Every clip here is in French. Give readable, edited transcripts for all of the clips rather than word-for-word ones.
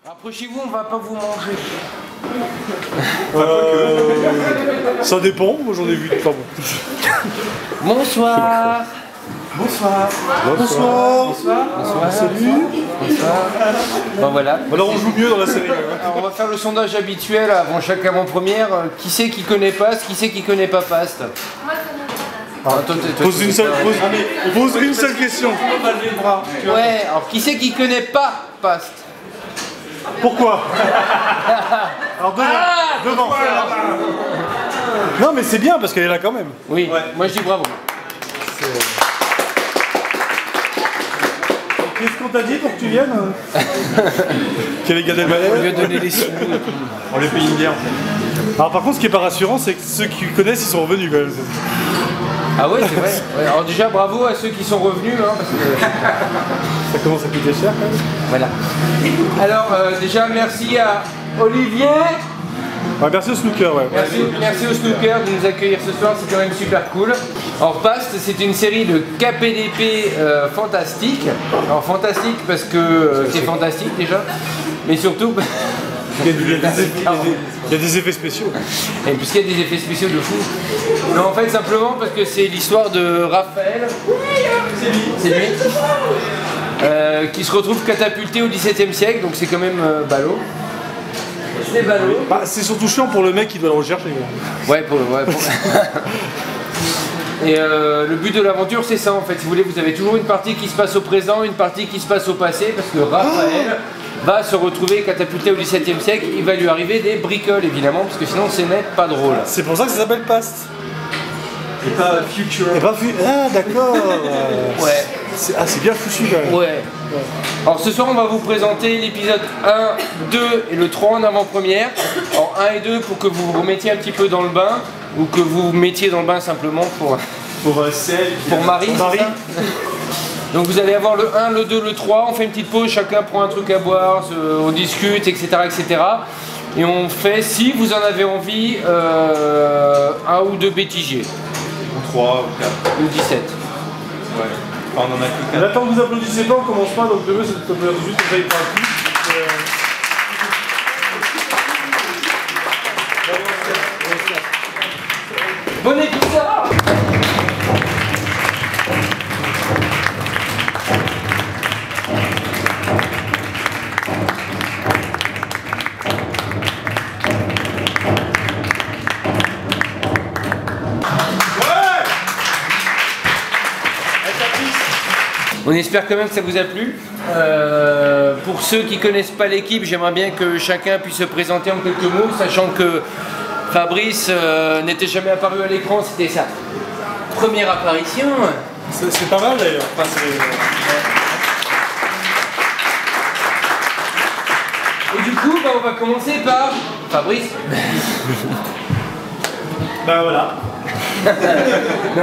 Approchez-vous, on va pas vous manger. Ça dépend, moi j'en ai vu. Enfin, bon. Bonsoir. Bonsoir. Bonsoir. Bonsoir. Bonsoir. Salut. Bonsoir. Bon voilà. Alors on joue mieux dans la série. Alors, on va faire le sondage habituel avant chaque avant-première. Qui c'est qui connaît Past? Qui c'est qui connaît pas Past? Pose une seule question. Ouais, alors qui c'est qui connaît pas Past? Pourquoi? Alors devant. Non mais c'est bien parce qu'elle est là quand même. Oui, ouais. Moi je dis bravo. Qu'est-ce qu'on t'a dit pour que tu viennes? Quel est Gad Elmaleh? On lui a donné les sous. On lui paye une bière. Alors par contre ce qui est pas rassurant c'est que ceux qui connaissent ils sont revenus quand même. Ah ouais c'est vrai. Ouais, alors déjà bravo à ceux qui sont revenus hein, parce que ça commence à coûter cher quand même. Voilà. Alors déjà merci à Olivier. Ouais, merci au snooker, ouais. Merci au snooker de nous accueillir ce soir, c'est quand même super cool. Alors Past, c'est une série de KPDP fantastique. Alors fantastique parce que c'est fantastique déjà, mais surtout... il y a des effets spéciaux. Et puisqu'il y a des effets spéciaux de fou. Non en fait simplement parce que c'est l'histoire de Raphaël. C'est lui. Qui se retrouve catapulté au XVIIe siècle, donc c'est quand même ballot. C'est ballot. Bah, c'est surtout chiant pour le mec qui doit le rechercher. Ouais, pour... Et le but de l'aventure c'est ça en fait, si vous voulez, vous avez toujours une partie qui se passe au présent, une partie qui se passe au passé, parce que Raphaël va se retrouver catapulté au XVIIe siècle, il va lui arriver des bricoles évidemment, parce que sinon c'est net pas drôle. C'est pour ça que ça s'appelle Past. Et pas Future. Ah d'accord. Ouais. C'est bien foutu quand même. Ouais. Alors ce soir on va vous présenter l'épisode 1, 2 et le 3 en avant-première. Alors 1 et 2 pour que vous vous remettiez un petit peu dans le bain, ou que vous vous mettiez dans le bain simplement pour Marie. Donc vous allez avoir le 1, le 2, le 3, on fait une petite pause, chacun prend un truc à boire, on discute, etc. etc. Et on fait, si vous en avez envie, 1 ou 2 bêtisiers. Ou 3 ou 4. Ou 17. Ouais. Enfin, on en a que 4. Là, tant que vous applaudissez pas, on commence pas, donc le mieux c'est de t'applaudir tout de suite, comme ça il prend un coup. Bon épisode! On espère quand même que ça vous a plu. Pour ceux qui ne connaissent pas l'équipe, j'aimerais bien que chacun puisse se présenter en quelques mots, sachant que Fabrice n'était jamais apparu à l'écran, c'était sa première apparition. C'est pas mal d'ailleurs. Enfin, et du coup, bah, on va commencer par Fabrice. Bah voilà.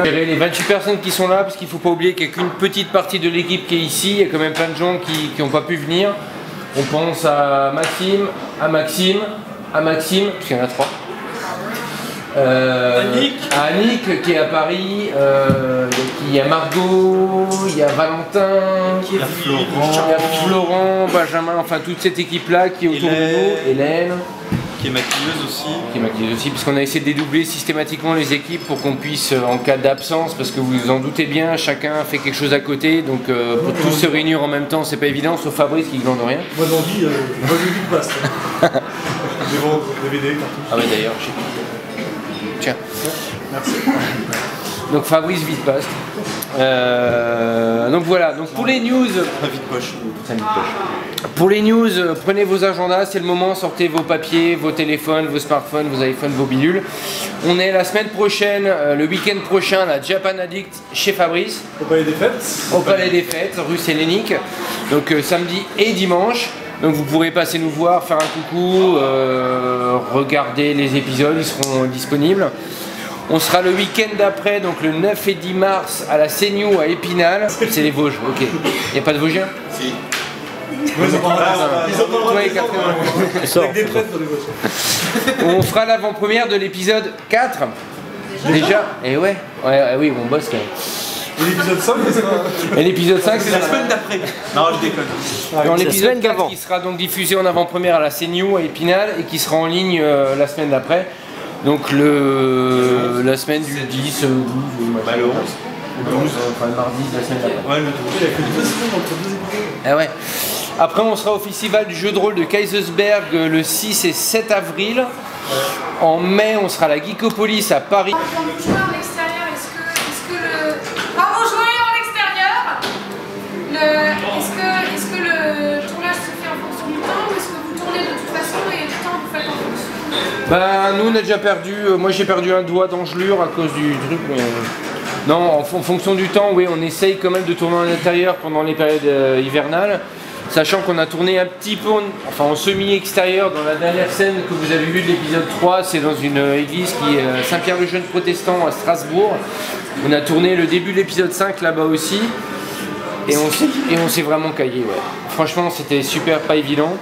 Les 28 personnes qui sont là, parce qu'il ne faut pas oublier qu'il n'y a qu'une petite partie de l'équipe qui est ici, il y a quand même plein de gens qui n'ont pas pu venir. On pense à Maxime, parce qu'il y en a 3. À Annick qui est à Paris, il y a Margot, il y a Valentin, il y a Florent, Benjamin, enfin toute cette équipe là qui est autour de nous, Hélène. Qui est maquilleuse aussi. Qui est maquilleuse aussi, puisqu'on a essayé de dédoubler systématiquement les équipes pour qu'on puisse, en cas d'absence, parce que vous vous en doutez bien, chacun fait quelque chose à côté, donc pour tous se réunir en même temps, c'est pas évident, sauf Fabrice qui glande rien. Moi j'en dis, moi j'ai vu de Past. Des bons DVD, partout. Ah ouais d'ailleurs, tiens. Merci. Donc Fabrice vite Past. Donc voilà, donc pour les news... Vite poche. Pour les news, prenez vos agendas, c'est le moment, sortez vos papiers, vos téléphones, vos smartphones, vos iPhones, vos bidules. On est la semaine prochaine, le week-end prochain, à Japan Addict chez Fabrice. Au Palais des Fêtes. Au Palais des Fêtes, rue Sélénique. Donc samedi et dimanche. Donc vous pourrez passer nous voir, faire un coucou, regarder les épisodes, ils seront disponibles. On sera le week-end d'après, donc le 9 et 10 mars, à la Seignou à Épinal. C'est les Vosges, ok. Il n'y a pas de Vosgiens? Si. Ils ont avec des prêtres dans les voitures. On fera l'avant-première de l'épisode 4. Déjà. Et ouais, oui, on bosse quand même. Et l'épisode 5, c'est ça. Et l'épisode 5, C'est la semaine d'après. Non, je déconne. dans c'est la l'épisode semaine 4 d'avant. qui sera donc diffusé en avant-première à la CNew à Épinal et qui sera en ligne la semaine d'après. Donc la semaine du 10, 12, Bah, le 11. enfin le mardi de la semaine d'après. Ouais, le 12. Ah ouais. Après, on sera au festival du jeu de rôle de Kaisersberg le 6 et 7 avril. En mai, on sera à la Geekopolis à Paris. Quand vous jouez en extérieur, est-ce que le... Quand vous jouez en extérieur, est-ce que le tournage se fait en fonction du temps ou est-ce que vous tournez de toute façon et le temps vous faites en fonction? Bah, nous, on a déjà perdu. Moi, j'ai perdu un doigt d'engelure à cause du truc. Mais, non, en fonction du temps, oui, on essaye quand même de tourner en intérieur pendant les périodes hivernales. Sachant qu'on a tourné un petit peu en semi-extérieur dans la dernière scène que vous avez vue de l'épisode 3, c'est dans une église qui est Saint-Pierre-le-Jeune Protestant à Strasbourg. On a tourné le début de l'épisode 5 là-bas aussi. Et on s'est vraiment caillé, ouais. Franchement, c'était super pas évident.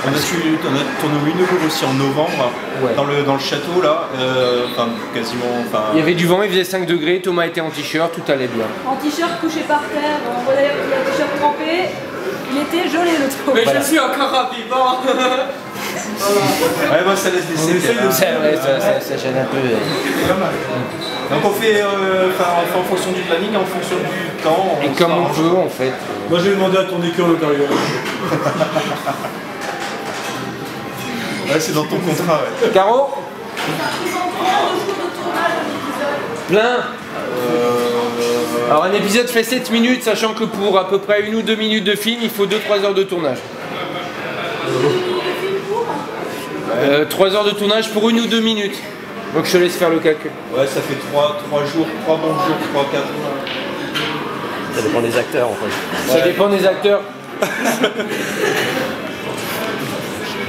On a tourné une heure aussi en novembre, Ouais. dans le château là, enfin quasiment. Il y avait du vent, il faisait 5 degrés, Thomas était en t-shirt, tout allait bien. En t-shirt couché par terre, on voit d'ailleurs qu'il a le t-shirt trempé. Il était gelé le truc. Mais je suis encore rapidement. Ouais, moi ça laisse des séquelles. C'est vrai, ça gêne un peu. Donc on fait en fonction du planning, en fonction du temps. Et comme on peut en fait. Moi j'ai demandé à tourner que en intérieur. Ouais, c'est dans ton contrat, ouais. Caro Plein. Alors un épisode fait 7 minutes, sachant que pour à peu près 1 ou 2 minutes de film, il faut 2-3 heures de tournage. 3 heures de tournage pour 1 ou 2 minutes. Donc je te laisse faire le calcul. Ouais, ça fait 3 jours, 3 bons jours, 3-4. Ça dépend des acteurs en fait. Ça dépend des acteurs.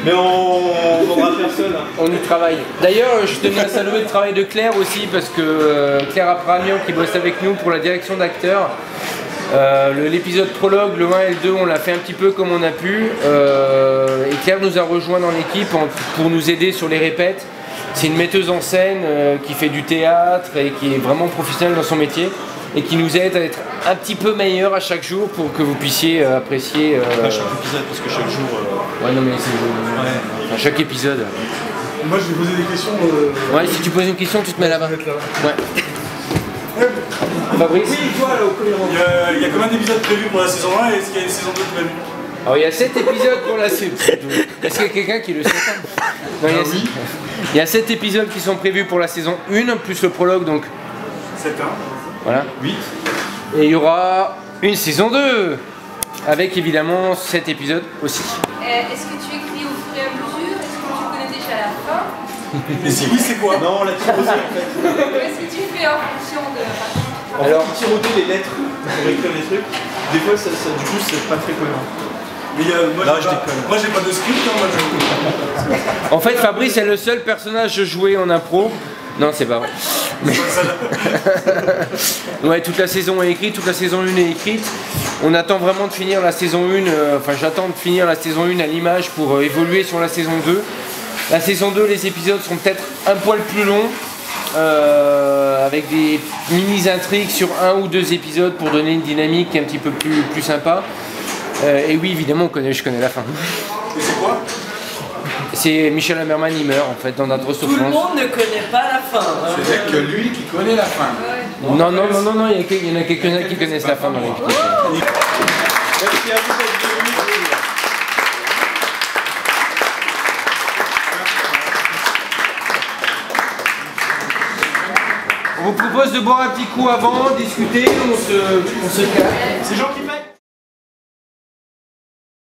Mais on vendra personne. Hein. On y travaille. D'ailleurs, je tenais à saluer le travail de Claire aussi, parce que Claire Apramian qui bosse avec nous pour la direction d'acteurs. L'épisode prologue, le 1 et le 2, on l'a fait un petit peu comme on a pu. Et Claire nous a rejoint dans l'équipe pour nous aider sur les répètes. C'est une metteuse en scène qui fait du théâtre et qui est vraiment professionnelle dans son métier et qui nous aide à être un petit peu meilleur à chaque jour pour que vous puissiez apprécier. À chaque épisode, parce que chaque jour. Ouais, non, mais c'est. À chaque épisode. Moi je vais poser des questions. Ouais, si tu poses une question, tu te mets là-bas. Je vais mettre là. Ouais. Fabrice. Il y a combien d'épisodes prévus pour la saison 1 et est-ce qu'il y a une saison 2 prévue? Alors il y a 7 épisodes pour la saison. Est-ce qu'il y a quelqu'un qui le sait pas? Non, il y a 7 épisodes qui sont prévus pour la saison 1, plus le prologue, donc 7-1. voilà. 8. Et il y aura une saison 2, avec évidemment 7 épisodes aussi. Est-ce que tu écris au fur et à mesure? Est-ce que tu connais déjà la fin? Et si oui, c'est quoi? Non, on l'a tirosé en fait. Qu'est-ce que tu fais en fonction de... Alors, tiroter les lettres pour écrire les trucs, des fois du coup c'est pas très cohérent. Mais moi, Là, j'ai je pas- déconne. moi j'ai pas de script, hein, moi je... En fait, Fabrice est le seul personnage joué en impro. Non, c'est pas vrai. Ouais, toute la saison est écrite, toute la saison 1 est écrite. On attend vraiment de finir la saison 1, enfin j'attends de finir la saison 1 à l'image pour évoluer sur la saison 2. La saison 2, les épisodes sont peut-être un poil plus longs, avec des mini-intrigues sur 1 ou 2 épisodes pour donner une dynamique un petit peu plus sympa. Et oui, évidemment, je connais la fin. Et c'est quoi? C'est Michel Hammerman, il meurt en fait dans notre Tout le souffrance. monde ne connaît pas la fin. Hein. C'est que lui qui connaît la fin. Non, il y en a quelques-uns qui connaissent la fin dans l'équipe. Merci à vous d'être venus. On vous propose de boire un petit coup avant, discuter, on se calme. C'est gentil.